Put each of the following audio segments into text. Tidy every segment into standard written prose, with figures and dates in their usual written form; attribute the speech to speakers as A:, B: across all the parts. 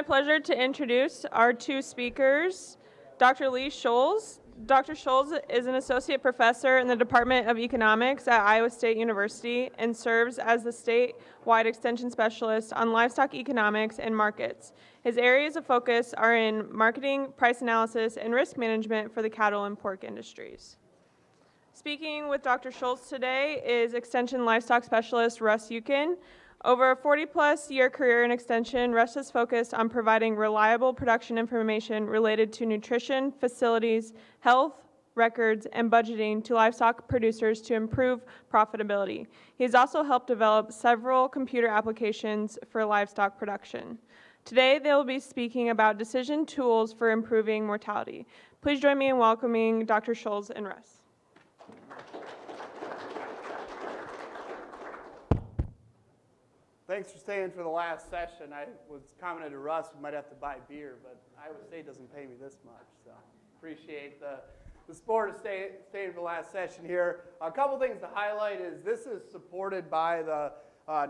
A: my pleasure to introduce our two speakers, Dr. Lee Scholes. Dr. Scholes is an associate professor in the Department of Economics at Iowa State University and serves as the statewide extension specialist on livestock economics and markets. His areas of focus are in marketing, price analysis, and risk management for the cattle and pork industries. Speaking with Dr. Scholes today is Extension Livestock Specialist Russ Eucken. Over a 40-plus year career in Extension, Russ has focused on providing reliable production information related to nutrition, facilities, health, records, and budgeting to livestock producers to improve profitability. He has also helped develop several computer applications for livestock production. Today, they will be speaking about decision tools for improving mortality. Please join me in welcoming Dr. Scholes and Russ.
B: Thanks for staying for the last session. I was commenting to Russ, we might have to buy beer, but Iowa State doesn't pay me this much, so appreciate the sport of staying for the last session here. A couple things to highlight is this is supported by the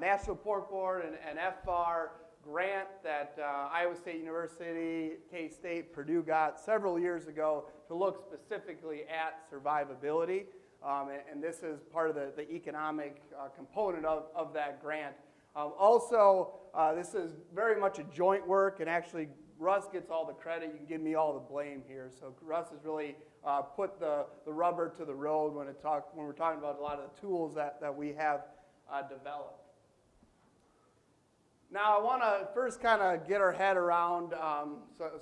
B: National Pork Board and FBAR grant that Iowa State University, K-State, Purdue got several years ago to look specifically at survivability, and this is part of the economic component of that grant. This is very much a joint work, and actually Russ gets all the credit. You can give me all the blame here. So Russ has really put the rubber to the road when we're talking about a lot of the tools that we have developed. Now I want to first kind of get our head around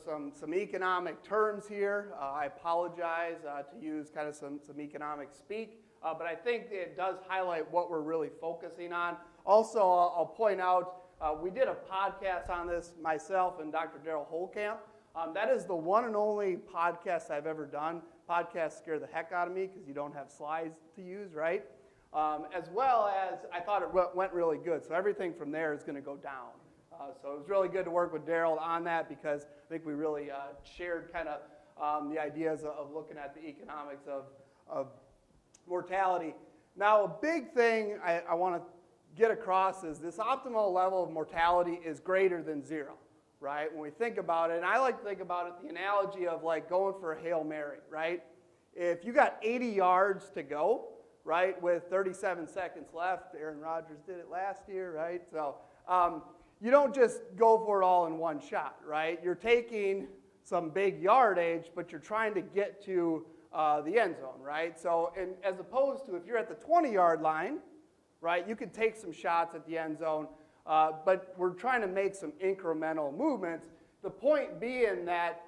B: some economic terms here. I apologize to use kind of some economic speak, but I think it does highlight what we're really focusing on. Also, I'll point out, we did a podcast on this, myself and Dr. Daryl Holkamp. That is the one and only podcast I've ever done. Podcasts scare the heck out of me because you don't have slides to use, right? As well as I thought it went really good. So everything from there is going to go down. So it was really good to work with Daryl on that because I think we really shared kind of the ideas of looking at the economics of mortality. Now, a big thing I want to get across is this optimal level of mortality is greater than zero, right? When we think about it, and I like to think about it, the analogy of like going for a Hail Mary, right? If you got 80 yards to go, right, with 37 seconds left, Aaron Rodgers did it last year, right? So you don't just go for it all in one shot, right? You're taking some big yardage, but you're trying to get to the end zone, right? So, and as opposed to if you're at the 20-yard line, right, you could take some shots at the end zone, but we're trying to make some incremental movements. The point being that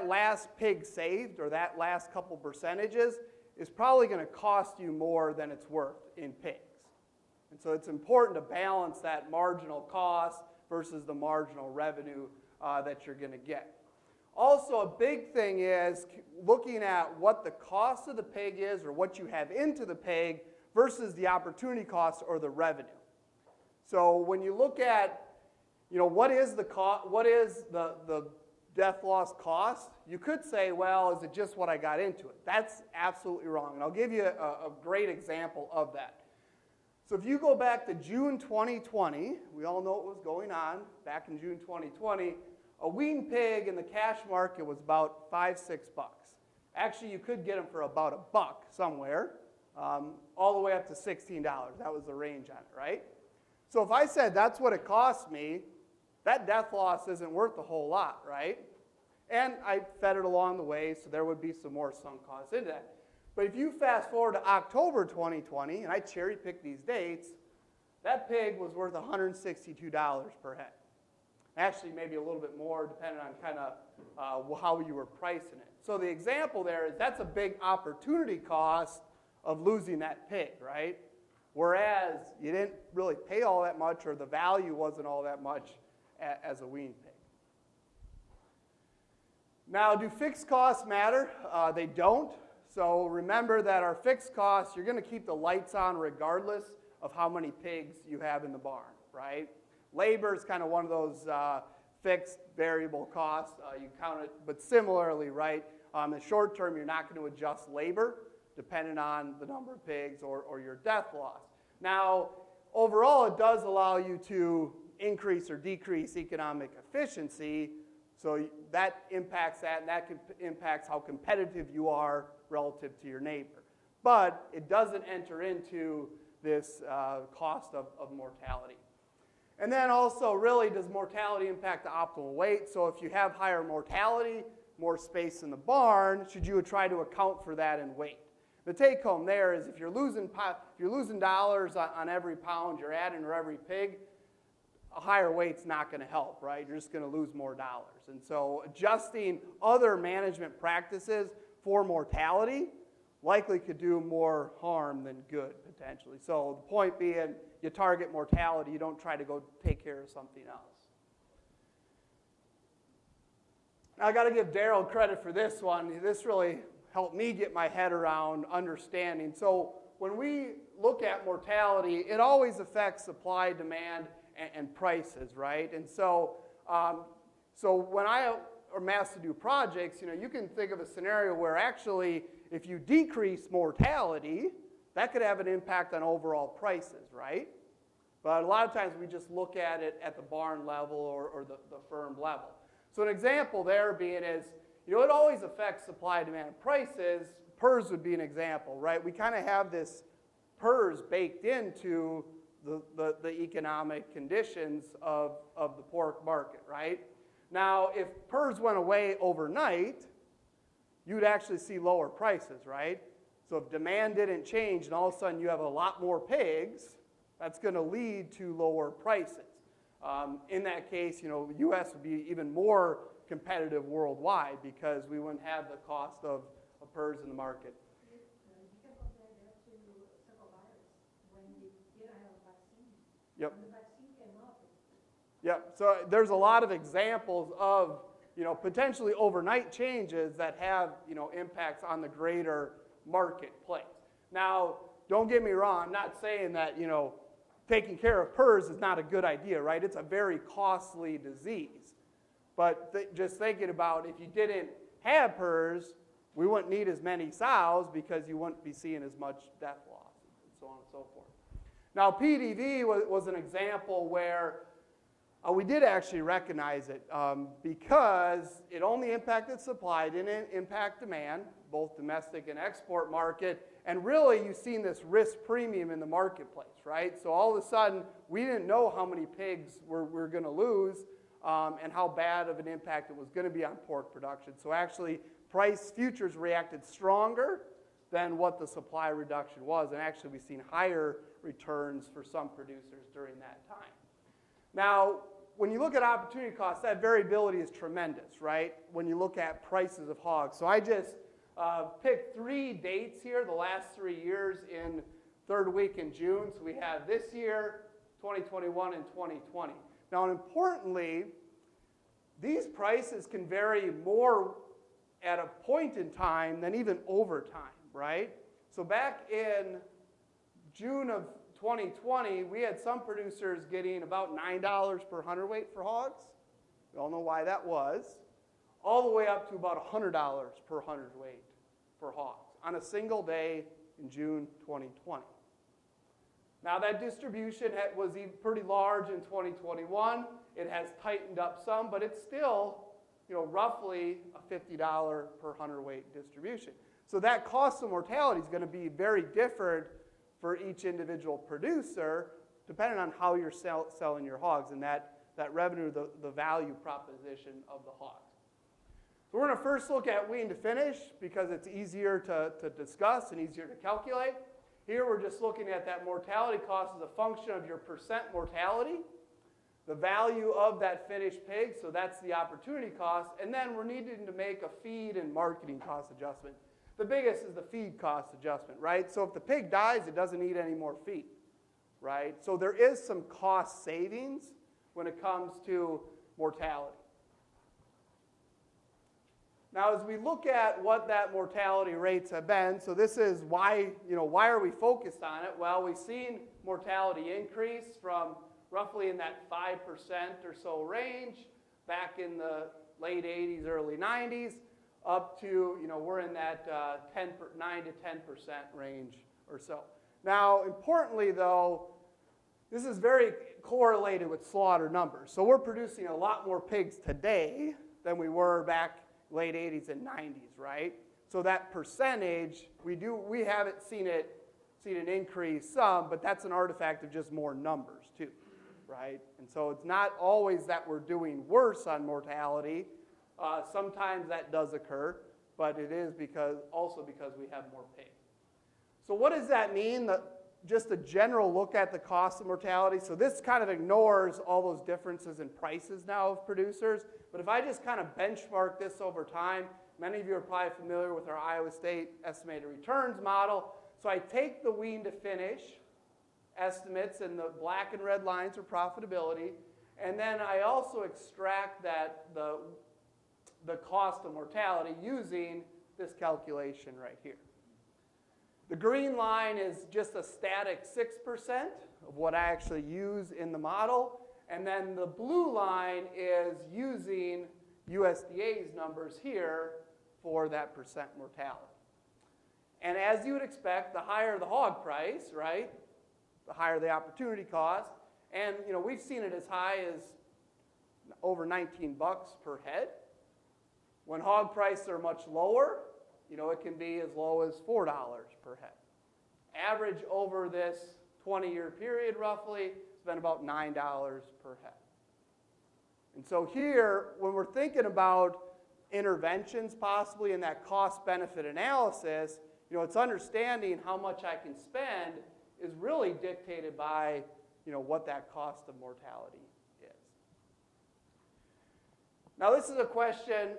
B: last pig saved, or that last couple percentages, is probably going to cost you more than it's worth in pigs. And so it's important to balance that marginal cost versus the marginal revenue that you're going to get. Also, a big thing is looking at what the cost of the pig is, or what you have into the pig, versus the opportunity cost or the revenue. So when you look at, what is the death loss cost, you could say, well, is it just what I got into it? That's absolutely wrong, and I'll give you a great example of that. So if you go back to June 2020, we all know what was going on back in June 2020, a weaned pig in the cash market was about $5-6. Actually, you could get them for about $1 somewhere. All the way up to $16. That was the range on it, right? So if I said that's what it cost me, that death loss isn't worth a whole lot, right? And I fed it along the way, so there would be some more sunk costs into that. But if you fast forward to October 2020, and I cherry-picked these dates, that pig was worth $162 per head. Actually, maybe a little bit more, depending on kind of how you were pricing it. So the example there is that's a big opportunity cost of losing that pig, right? Whereas you didn't really pay all that much, or the value wasn't all that much as a weaned pig. Now, do fixed costs matter? They don't. So remember that our fixed costs, you're going to keep the lights on regardless of how many pigs you have in the barn, right? Labor is kind of one of those fixed variable costs. You count it, but similarly, right? In the short term, you're not going to adjust labor depending on the number of pigs or your death loss. Now, overall, it does allow you to increase or decrease economic efficiency. So that impacts that, and that impacts how competitive you are relative to your neighbor. But it doesn't enter into this cost of mortality. And then also, really, does mortality impact the optimal weight? So if you have higher mortality, more space in the barn, should you try to account for that in weight? The take home there is if you're losing dollars on every pound you're adding or every pig, a higher weight's not going to help, right? You're just going to lose more dollars. And so adjusting other management practices for mortality likely could do more harm than good, potentially. So the point being, you target mortality, you don't try to go take care of something else. Now, I got to give Daryl credit for this one. This really helped me get my head around understanding. So when we look at mortality, it always affects supply, demand, and prices, right? And so, when I am asked to do projects, you can think of a scenario where actually, if you decrease mortality, that could have an impact on overall prices, right? But a lot of times we just look at it at the barn level or the firm level. So an example there being is, it always affects supply, demand, prices. PERS would be an example, right? We kind of have this PERS baked into the economic conditions of the pork market, right? Now, if PERS went away overnight, you'd actually see lower prices, right? So if demand didn't change and all of a sudden you have a lot more pigs, that's going to lead to lower prices. In that case, the U.S. would be even more competitive worldwide because we wouldn't have the cost of PERS in the market. Yep. Yep. So there's a lot of examples of potentially overnight changes that have impacts on the greater marketplace. Now, don't get me wrong. I'm not saying that taking care of PERS is not a good idea, right? It's a very costly disease. But just thinking about if you didn't have PERS, we wouldn't need as many sows because you wouldn't be seeing as much death loss and so on and so forth. Now, PDV was an example where we did actually recognize it because it only impacted supply, didn't impact demand, both domestic and export market. And really, you've seen this risk premium in the marketplace, right? So all of a sudden, we didn't know how many pigs we're going to lose and how bad of an impact it was going to be on pork production. So actually, price futures reacted stronger than what the supply reduction was. And actually, we've seen higher returns for some producers during that time. Now, when you look at opportunity costs, that variability is tremendous, right? When you look at prices of hogs. So I just picked 3 dates here, the last 3 years in third week in June. So we have this year, 2021, and 2020. Now, and importantly, these prices can vary more at a point in time than even over time, right? So back in June of 2020, we had some producers getting about $9 per hundredweight for hogs. We all know why that was. All the way up to about $100 per hundredweight for hogs on a single day in June 2020. Now that distribution was pretty large in 2021. It has tightened up some, but it's still, roughly a $50 per hundredweight distribution. So that cost of mortality is going to be very different for each individual producer, depending on how you're selling your hogs and that revenue, the value proposition of the hogs. So we're going to first look at wean to finish because it's easier to discuss and easier to calculate. Here we're just looking at that mortality cost as a function of your percent mortality, the value of that finished pig, so that's the opportunity cost, and then we're needing to make a feed and marketing cost adjustment. The biggest is the feed cost adjustment, right? So if the pig dies, it doesn't need any more feed, right? So there is some cost savings when it comes to mortality. Now, as we look at what that mortality rates have been, so this is why are we focused on it? Well, we've seen mortality increase from roughly in that 5% or so range back in the late 80s, early 90s, up to, we're in that 9 to 10% range or so. Now, importantly, though, this is very correlated with slaughter numbers. So we're producing a lot more pigs today than we were back late 80s and 90s, right? So that percentage, we haven't seen an increase some, but that's an artifact of just more numbers too, right? And so it's not always that we're doing worse on mortality. Sometimes that does occur, but it is also because we have more pigs. So what does that mean? Just a general look at the cost of mortality. So this kind of ignores all those differences in prices now of producers. But if I just kind of benchmark this over time, many of you are probably familiar with our Iowa State estimated returns model. So I take the wean to finish estimates, and the black and red lines are profitability. And then I also extract the cost of mortality using this calculation right here. The green line is just a static 6% of what I actually use in the model. And then the blue line is using USDA's numbers here for that percent mortality. And as you would expect, the higher the hog price, right, the higher the opportunity cost. And we've seen it as high as over 19 bucks per head. When hog prices are much lower, it can be as low as $4 per head. Average over this 20-year period, roughly, has been about $9 per head. And so here, when we're thinking about interventions possibly in that cost-benefit analysis, it's understanding how much I can spend is really dictated by, what that cost of mortality is. Now, this is a question,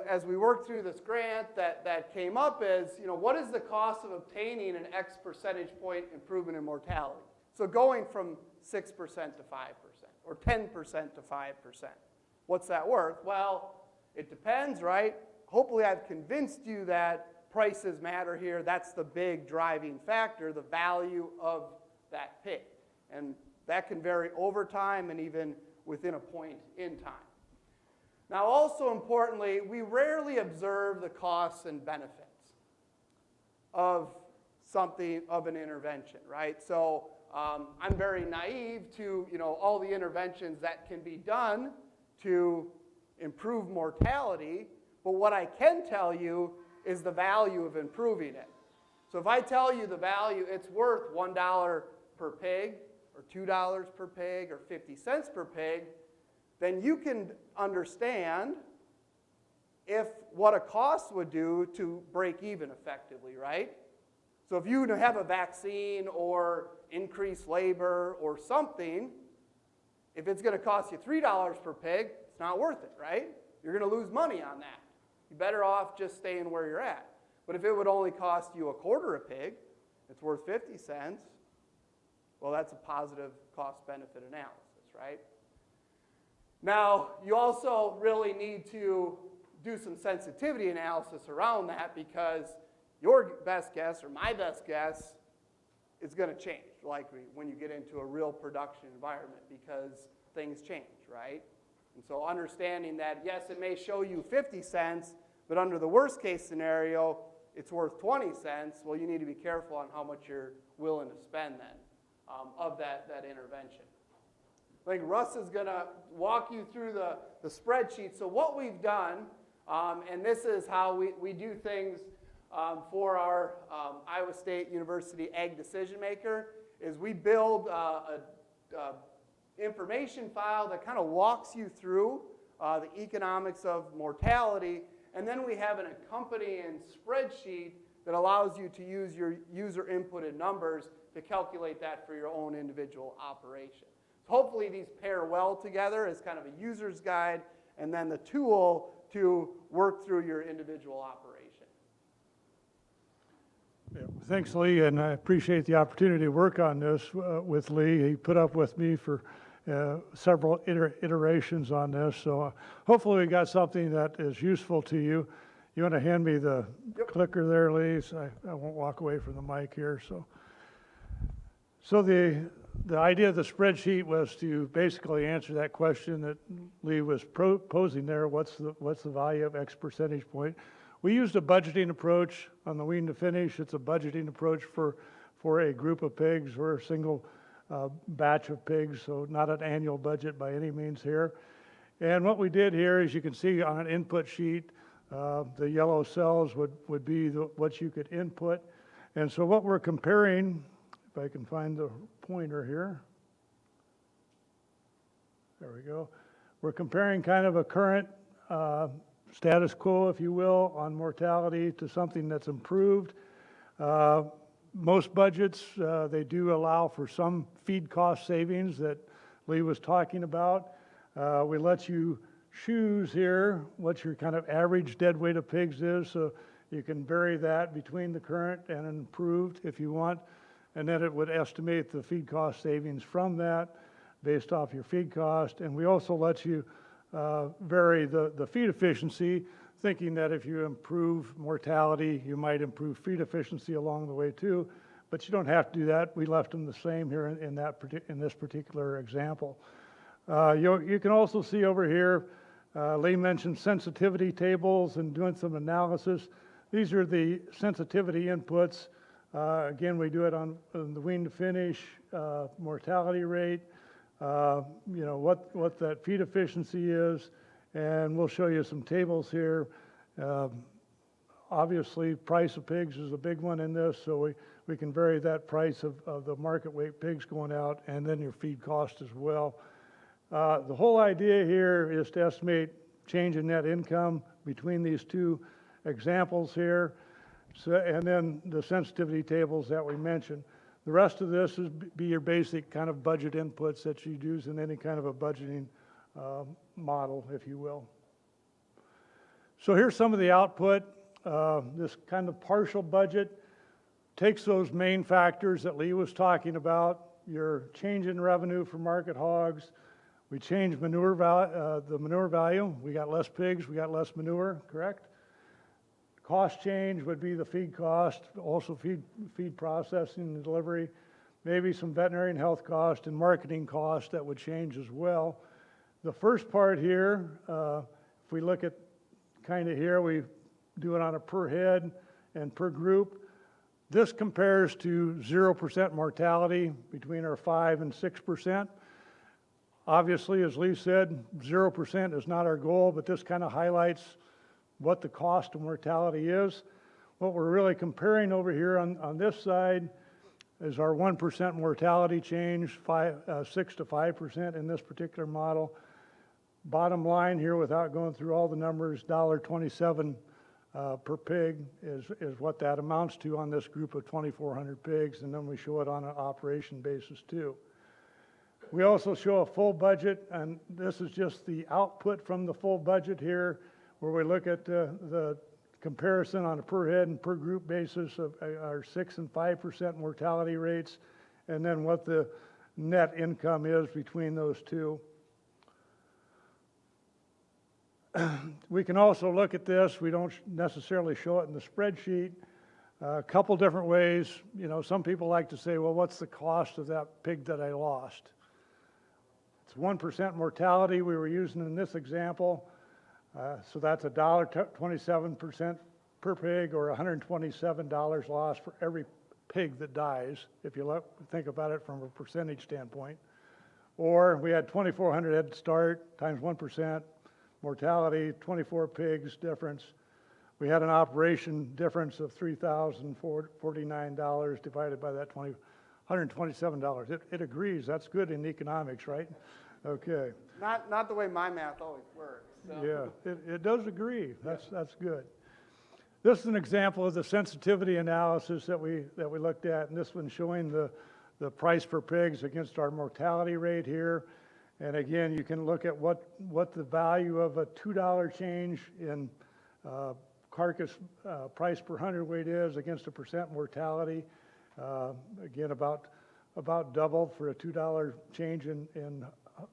B: as we work through this grant that came up is, what is the cost of obtaining an X percentage point improvement in mortality? So going from 6% to 5% or 10% to 5%. What's that worth? Well, it depends, right? Hopefully I've convinced you that prices matter here. That's the big driving factor, the value of that pig. And that can vary over time and even within a point in time. Now, also importantly, we rarely observe the costs and benefits of something, of an intervention, right? So I'm very naive to, all the interventions that can be done to improve mortality, but what I can tell you is the value of improving it. So if I tell you the value, it's worth $1 per pig, or $2 per pig, or 50 cents per pig, then you can understand what a cost would do to break even effectively, right? So if you have a vaccine or increased labor or something, if it's going to cost you $3 per pig, it's not worth it, right? You're going to lose money on that. You're better off just staying where you're at. But if it would only cost you $0.25 a pig, it's worth 50 cents, well, that's a positive cost-benefit analysis, right? Now, you also really need to do some sensitivity analysis around that because your best guess or my best guess is going to change likely when you get into a real production environment because things change, right? And so understanding that, yes, it may show you 50 cents, but under the worst case scenario, it's worth 20 cents. Well, you need to be careful on how much you're willing to spend then of that intervention. I think Russ is going to walk you through the spreadsheet. So what we've done, and this is how we do things for our Iowa State University Ag Decision Maker, is we build a information file that kind of walks you through the economics of mortality, and then we have an accompanying spreadsheet that allows you to use your user inputted numbers to calculate that for your own individual operation. So hopefully these pair well together as kind of a user's guide and then the tool to work through your individual operation.
C: Yeah, thanks, Lee, and I appreciate the opportunity to work on this with Lee. He put up with me for several iterations on this, so hopefully we got something that is useful to you. You want to hand me the clicker there, Lee, so I won't walk away from the mic here. So the idea of the spreadsheet was to basically answer that question that Lee was posing there. What's the value of X percentage point? We used a budgeting approach on the wean to finish. It's a budgeting approach for a group of pigs or a single batch of pigs, so not an annual budget by any means here. And what we did here, as you can see on an input sheet, the yellow cells would be what you could input. And so what we're comparing, if I can find the pointer here. There we go. We're comparing kind of a current status quo, if you will, on mortality to something that's improved. Most budgets, they do allow for some feed cost savings that Lee was talking about. We let you choose here what your kind of average dead weight of pigs is, so you can vary that between the current and improved if you want, and then it would estimate the feed cost savings from that based off your feed cost. And we also let you vary the feed efficiency, thinking that if you improve mortality, you might improve feed efficiency along the way too, but you don't have to do that. We left them the same here in this particular example. You can also see over here, Lee mentioned sensitivity tables and doing some analysis. These are the sensitivity inputs. Again, we do it on the wean to finish, mortality rate, what that feed efficiency is, and we'll show you some tables here. Obviously, price of pigs is a big one in this, so we can vary that price of the market weight pigs going out, and then your feed cost as well. The whole idea here is to estimate change in net income between these two examples here, and then the sensitivity tables that we mentioned. The rest of this is be your basic kind of budget inputs that you'd use in any kind of a budgeting model, if you will. So here's some of the output. This kind of partial budget takes those main factors that Lee was talking about, your change in revenue for market hogs. We changed the manure value. We got less pigs, we got less manure, correct? Cost change would be the feed cost, also feed processing and delivery, maybe some veterinarian health cost and marketing cost that would change as well. The first part here, if we look at kind of here, we do it on a per head and per group. This compares to 0% mortality between our 5 and 6%. Obviously, as Lee said, 0% is not our goal, but this kind of highlights what the cost of mortality is. What we're really comparing over here on this side is our 1% mortality change, 6 to 5% in this particular model. Bottom line here, without going through all the numbers, $1.27 per pig is what that amounts to on this group of 2,400 pigs, and then we show it on an operation basis too. We also show a full budget, and this is just the output from the full budget here, where we look at the comparison on a per head and per group basis of our 6 and 5% mortality rates, and then what the net income is between those two. We can also look at this. We don't necessarily show it in the spreadsheet. A couple different ways. You know, some people like to say, well, what's the cost of that pig that I lost? It's 1% mortality we were using in this example. So that's $1.27 per pig, or $127 lost for every pig that dies, if you think about it from a percentage standpoint. Or we had 2,400 head start times 1%, mortality, 24 pigs difference. We had an operation difference of $3,049 divided by that $127. It agrees, that's good in economics, right? Okay.
B: Not the way my math always works. So.
C: Yeah, it does agree. That's good. This is an example of the sensitivity analysis that we looked at, and this one's showing the price per pigs against our mortality rate here. And again, you can look at what the value of a $2 change in carcass price per hundredweight is against a percent mortality. Again, about double for a $2 change in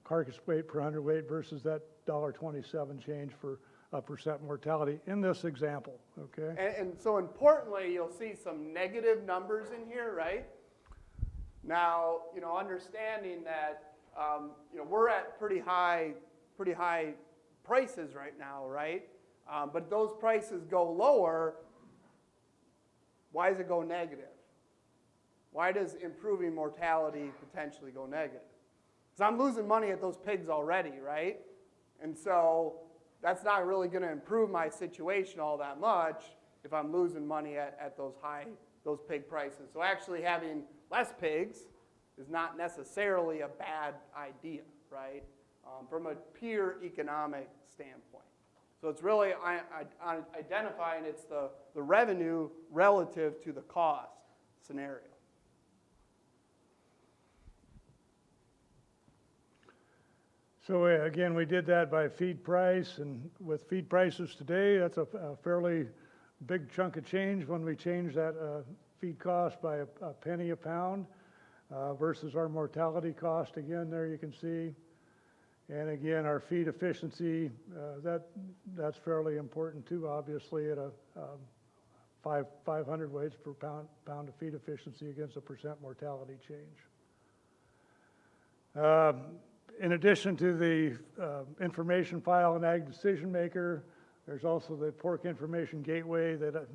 C: carcass weight per hundredweight versus that $1.27 change for a percent mortality in this example, okay?
B: And so importantly, you'll see some negative numbers in here, right? Now, understanding that, we're at pretty high prices right now, right? But those prices go lower. Why does it go negative? Why does improving mortality potentially go negative? Because I'm losing money at those pigs already, right? And so that's not really going to improve my situation all that much if I'm losing money at those pig prices. So actually having less pigs is not necessarily a bad idea, right? From a pure economic standpoint. So it's really identifying it's the revenue relative to the cost scenario.
C: So again, we did that by feed price, and with feed prices today, that's a fairly big chunk of change when we change that feed cost by a penny a pound versus our mortality cost. Again, there you can see. And again, our feed efficiency, that's fairly important too, obviously, at a 500 weights per pound of feed efficiency against a % mortality change. In addition to the information file and Ag Decision Maker, there's also the Pork Information Gateway that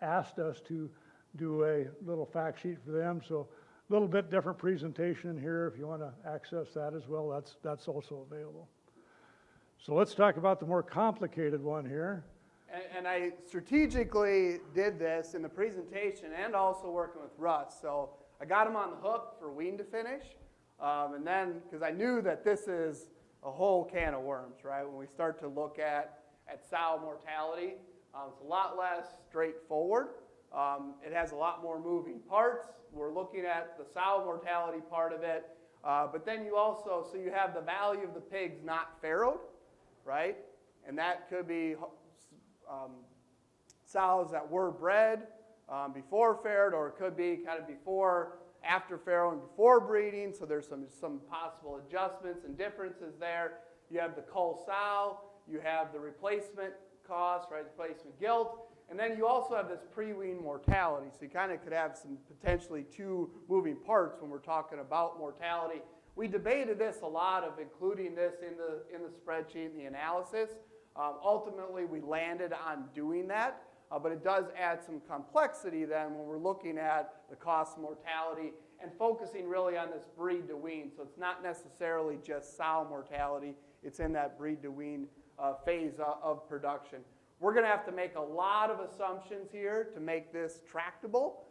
C: asked us to do a little fact sheet for them. So a little bit different presentation here. If you want to access that as well, that's also available. So let's talk about the more complicated one here.
B: And I strategically did this in the presentation and also working with Russ. So I got him on the hook for wean to finish. And then, because I knew that this is a whole can of worms, right? When we start to look at sow mortality, it's a lot less straightforward. It has a lot more moving parts. We're looking at the sow mortality part of it. But then you also, so you have the value of the pigs not farrowed, right? And that could be sows that were bred before farrowed, or it could be kind of before, after farrowing, before breeding. So there's some possible adjustments and differences there. You have the cull sow, you have the replacement cost, right, replacement gilt, and then you also have this pre-wean mortality. So you kind of could have some potentially two moving parts when we're talking about mortality. We debated this a lot of including this in the spreadsheet and the analysis. Ultimately, we landed on doing that, but it does add some complexity then when we're looking at the cost of mortality and focusing really on this breed to wean. So it's not necessarily just sow mortality, it's in that breed to wean phase of production. We're going to have to make a lot of assumptions here to make this tractable.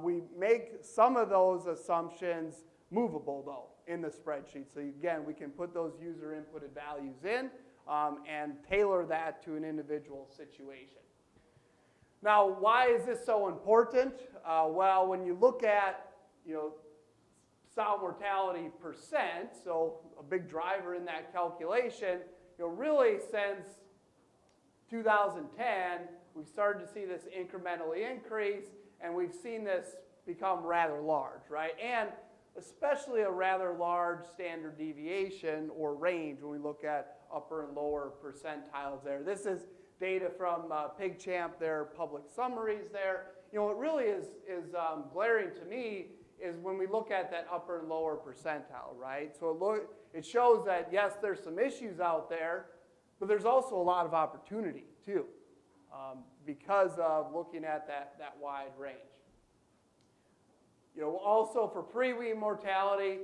B: We make some of those assumptions movable, though, in the spreadsheet. So again, we can put those user inputted values in and tailor that to an individual situation. Now, why is this so important? Well, when you look at, sow mortality percent, so a big driver in that calculation, really since 2010, we've started to see this incrementally increase, and we've seen this become rather large, right? And especially a rather large standard deviation or range when we look at upper and lower percentiles there. This is data from PigChamp, their public summaries there. What really is glaring to me is when we look at that upper and lower percentile, right? So it shows that, yes, there's some issues out there, but there's also a lot of opportunity, too, because of looking at that wide range. Also for pre-wean mortality,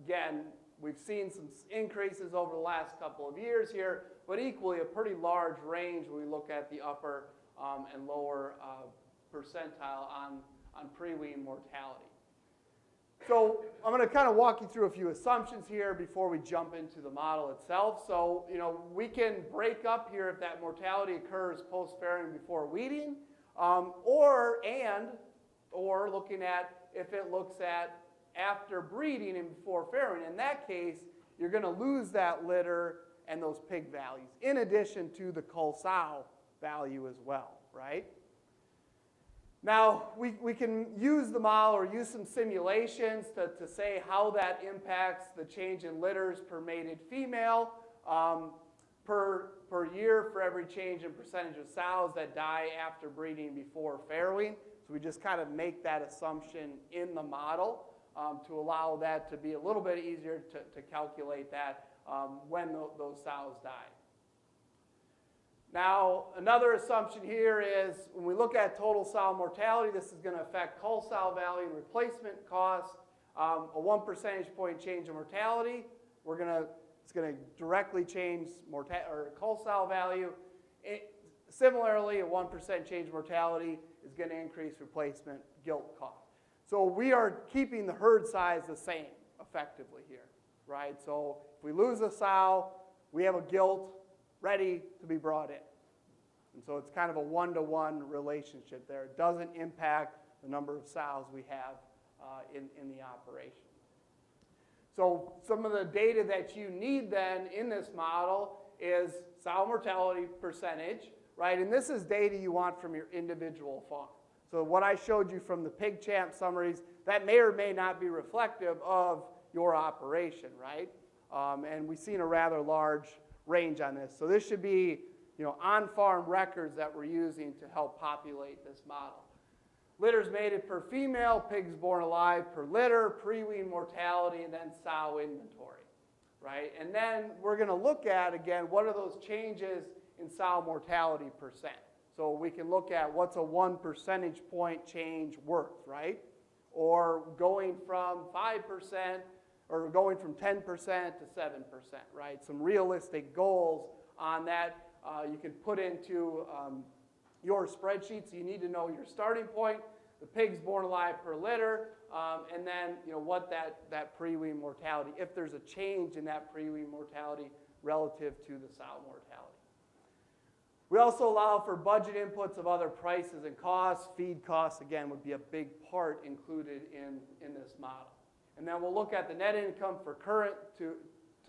B: again, we've seen some increases over the last couple of years here, but equally a pretty large range when we look at the upper and lower percentile on pre-wean mortality. So I'm going to kind of walk you through a few assumptions here before we jump into the model itself. So, we can break up here if that mortality occurs post-farrowing before weeding, or looking at if it looks at after breeding and before farrowing. In that case, you're going to lose that litter and those pig values, in addition to the cull sow value as well, right? Now, we can use the model or use some simulations to say how that impacts the change in litters per mated female per year for every change in percentage of sows that die after breeding before farrowing. So we just kind of make that assumption in the model to allow that to be a little bit easier to calculate that when those sows die. Now, another assumption here is when we look at total sow mortality, this is going to affect cull sow value and replacement cost. A 1 percentage point change in mortality, it's going to directly change cull sow value. Similarly, a 1% change in mortality is going to increase replacement gilt cost. So we are keeping the herd size the same effectively here, right? So if we lose a sow, we have a gilt ready to be brought in. And so it's kind of a one-to-one relationship there. It doesn't impact the number of sows we have in the operation. So some of the data that you need then in this model is sow mortality percentage, right? And this is data you want from your individual farm. So what I showed you from the PigChamp summaries, that may or may not be reflective of your operation, right? And we've seen a rather large range on this. So this should be, on-farm records that we're using to help populate this model. Litters mated per female, pigs born alive per litter, pre-wean mortality, and then sow inventory, right? And then we're going to look at, again, what are those changes in sow mortality percent. So we can look at what's a 1 percentage point change worth, right? Or going from 5%, or going from 10% to 7%, right? Some realistic goals on that you can put into your spreadsheets. You need to know your starting point, the pigs born alive per litter, and then what that pre-wean mortality, if there's a change in that pre-wean mortality relative to the sow mortality. We also allow for budget inputs of other prices and costs. Feed costs, again, would be a big part included in this model. And then we'll look at the net income for current to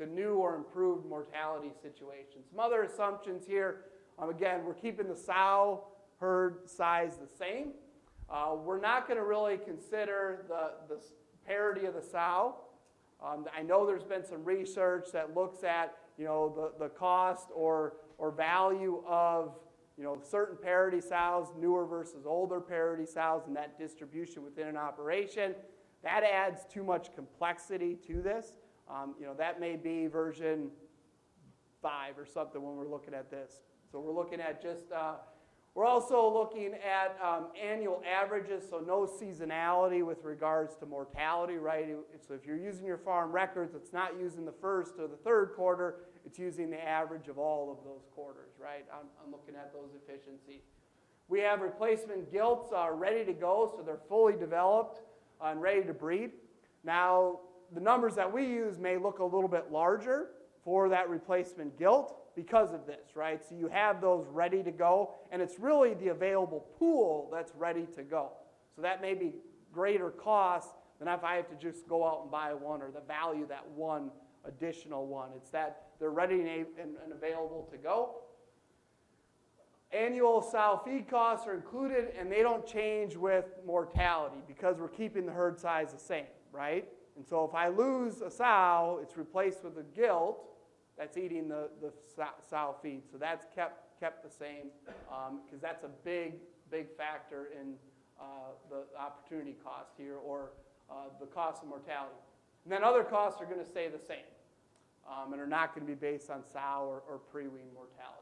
B: new or improved mortality situations. Some other assumptions here. Again, we're keeping the sow herd size the same. We're not going to really consider the parity of the sow. I know there's been some research that looks at the cost or value of certain parity sows, newer versus older parity sows, and that distribution within an operation. That adds too much complexity to this. That may be version 5 or something when we're looking at this. So we're looking at just, we're also looking at annual averages, so no seasonality with regards to mortality, right? So if you're using your farm records, it's not using the first or the third quarter, it's using the average of all of those quarters, right? I'm looking at those efficiencies. We have replacement gilts ready to go, so they're fully developed and ready to breed. Now, the numbers that we use may look a little bit larger for that replacement gilt because of this, right? So you have those ready to go, and it's really the available pool that's ready to go. So that may be greater cost than if I have to just go out and buy one, or the value of that one additional one. It's that they're ready and available to go. Annual sow feed costs are included, and they don't change with mortality because we're keeping the herd size the same, right? And so if I lose a sow, it's replaced with a gilt that's eating the sow feed. So that's kept the same because that's a big factor in the opportunity cost here, or the cost of mortality. And then other costs are going to stay the same and are not going to be based on sow or pre-wean mortality.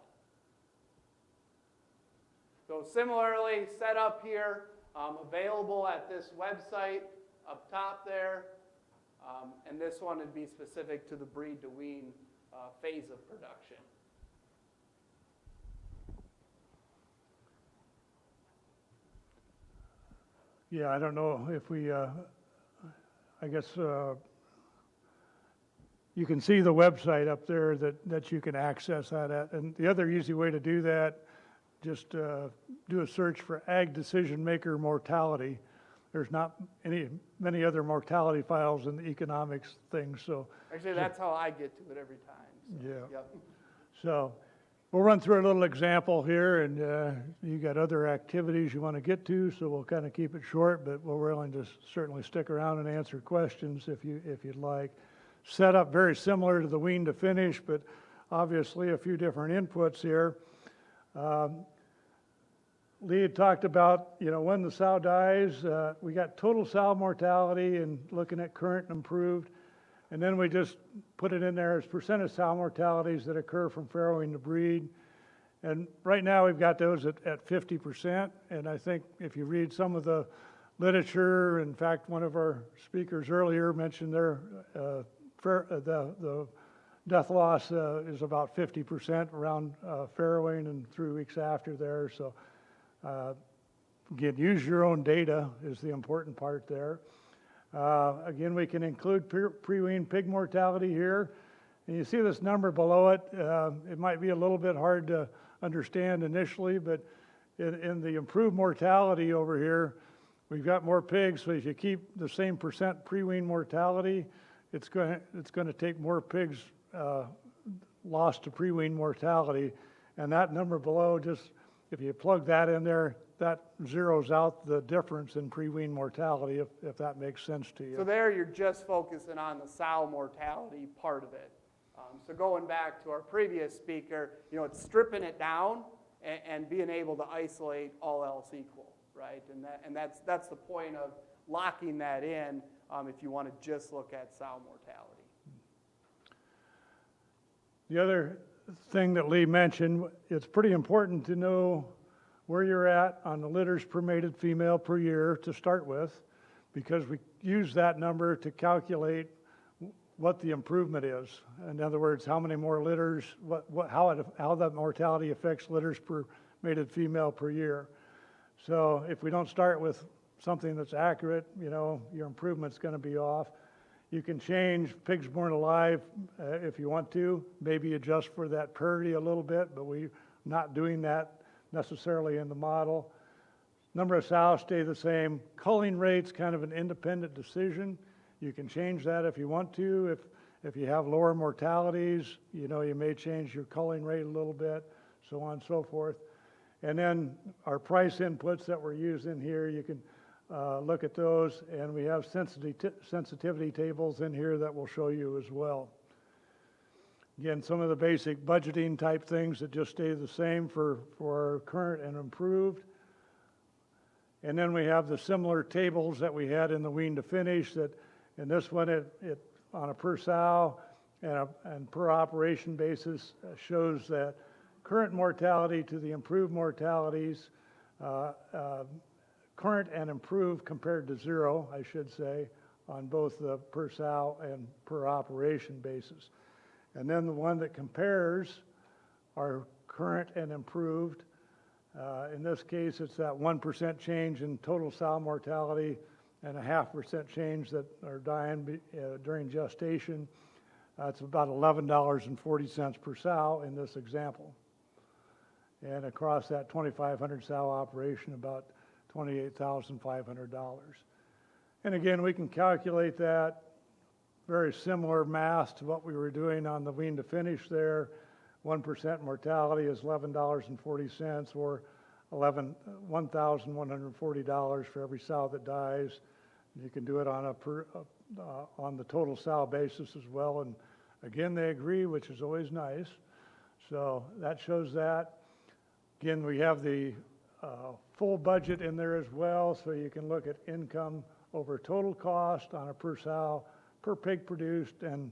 B: So similarly, set up here, available at this website up top there. And this one would be specific to the breed to wean phase of production.
C: Yeah, I don't know if we, I guess you can see the website up there that you can access that at. And the other easy way to do that, just do a search for Ag Decision Maker mortality. There's not many other mortality files in the economics thing, so.
B: Actually, that's how I get to it every time. So,
C: yeah.
B: Yep.
C: So we'll run through a little example here, and you got other activities you want to get to, so we'll kind of keep it short, but we're willing to certainly stick around and answer questions if you'd like. Setup very similar to the wean to finish, but obviously a few different inputs here. Lee had talked about, when the sow dies, we got total sow mortality and looking at current and improved. And then we just put it in there as percent of sow mortalities that occur from farrowing to breed. And right now, we've got those at 50%, and I think if you read some of the literature, in fact, one of our speakers earlier mentioned the death loss is about 50% around farrowing and 3 weeks after there. So again, use your own data is the important part there. Again, we can include pre-wean pig mortality here. And you see this number below it. It might be a little bit hard to understand initially, but in the improved mortality over here, we've got more pigs, so if you keep the same percent pre-wean mortality, it's going to take more pigs lost to pre-wean mortality. And that number below, just if you plug that in there, that zeroes out the difference in pre-wean mortality, if that makes sense to you.
B: So there you're just focusing on the sow mortality part of it. So going back to our previous speaker, it's stripping it down and being able to isolate all else equal, right? And that's the point of locking that in if you want to just look at sow mortality.
C: The other thing that Lee mentioned, it's pretty important to know where you're at on the litters per mated female per year to start with, because we use that number to calculate what the improvement is. In other words, how many more litters, how that mortality affects litters per mated female per year. So if we don't start with something that's accurate, your improvement's going to be off. You can change pigs born alive if you want to, maybe adjust for that parity a little bit, but we're not doing that necessarily in the model. Number of sows stay the same. Culling rate's kind of an independent decision. You can change that if you want to. If you have lower mortalities, you may change your culling rate a little bit, so on and so forth. And then our price inputs that we're using here, you can look at those, and we have sensitivity tables in here that will show you as well. Again, some of the basic budgeting type things that just stay the same for our current and improved. And then we have the similar tables that we had in the wean to finish that in this one, it on a per sow and per operation basis shows that current mortality to the improved mortalities, current and improved compared to zero, I should say, on both the per sow and per operation basis. And then the one that compares our current and improved, in this case, it's that 1% change in total sow mortality and a 0.5% change that are dying during gestation. It's about $11.40 per sow in this example. And across that 2,500 sow operation, about $28,500. And again, we can calculate that very similar math to what we were doing on the wean to finish there. 1% mortality is $11.40 or $1,140 for every sow that dies. You can do it on on the total sow basis as well. And again, they agree, which is always nice. So that shows that. Again, we have the full budget in there as well, so you can look at income over total cost on a per sow, per pig produced, and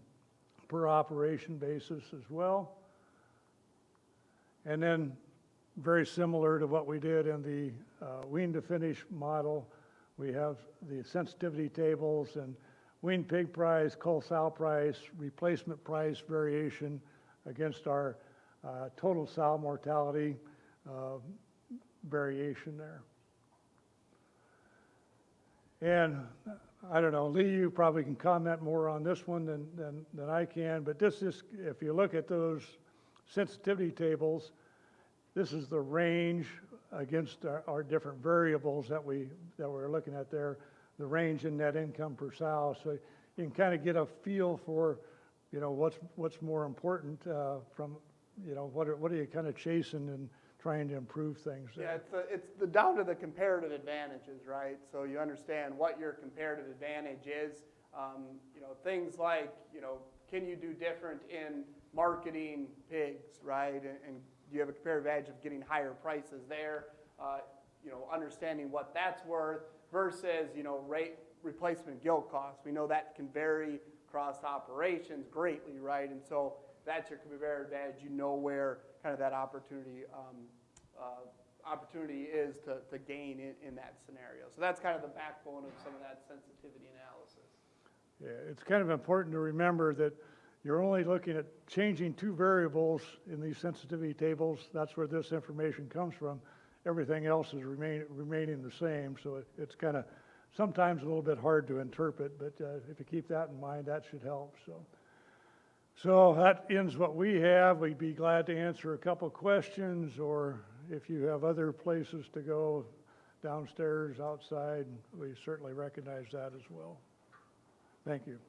C: per operation basis as well. And then very similar to what we did in the wean to finish model, we have the sensitivity tables and wean pig price, cull sow price, replacement price variation against our total sow mortality variation there. And I don't know, Lee, you probably can comment more on this one than I can, but this is, if you look at those sensitivity tables, this is the range against our different variables that we're looking at there, the range in net income per sow. So you can kind of get a feel for, what's more important from, what are you kind of chasing and trying to improve things there.
B: Yeah, it's down to the comparative advantages, right? So you understand what your comparative advantage is. Things like, can you do different in marketing pigs, right? And you have a comparative advantage of getting higher prices there, understanding what that's worth versus, replacement gilt costs. We know that can vary across operations greatly, right? And so that's your comparative advantage. You know where kind of that opportunity is to gain in that scenario. So that's kind of the backbone of some of that sensitivity analysis.
C: Yeah, it's kind of important to remember that you're only looking at changing two variables in these sensitivity tables. That's where this information comes from. Everything else is remaining the same, so it's kind of sometimes a little bit hard to interpret, but if you keep that in mind, that should help. So that ends what we have. We'd be glad to answer a couple questions, or if you have other places to go, downstairs, outside, we certainly recognize that as well. Thank you.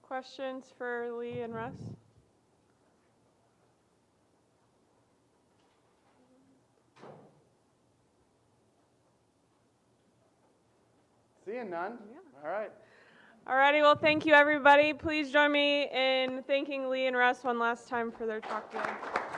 A: Questions for Lee and Russ?
B: Seeing none?
A: Yeah.
B: All right.
A: Alrighty, well, thank you, everybody. Please join me in thanking Lee and Russ one last time for their talk today.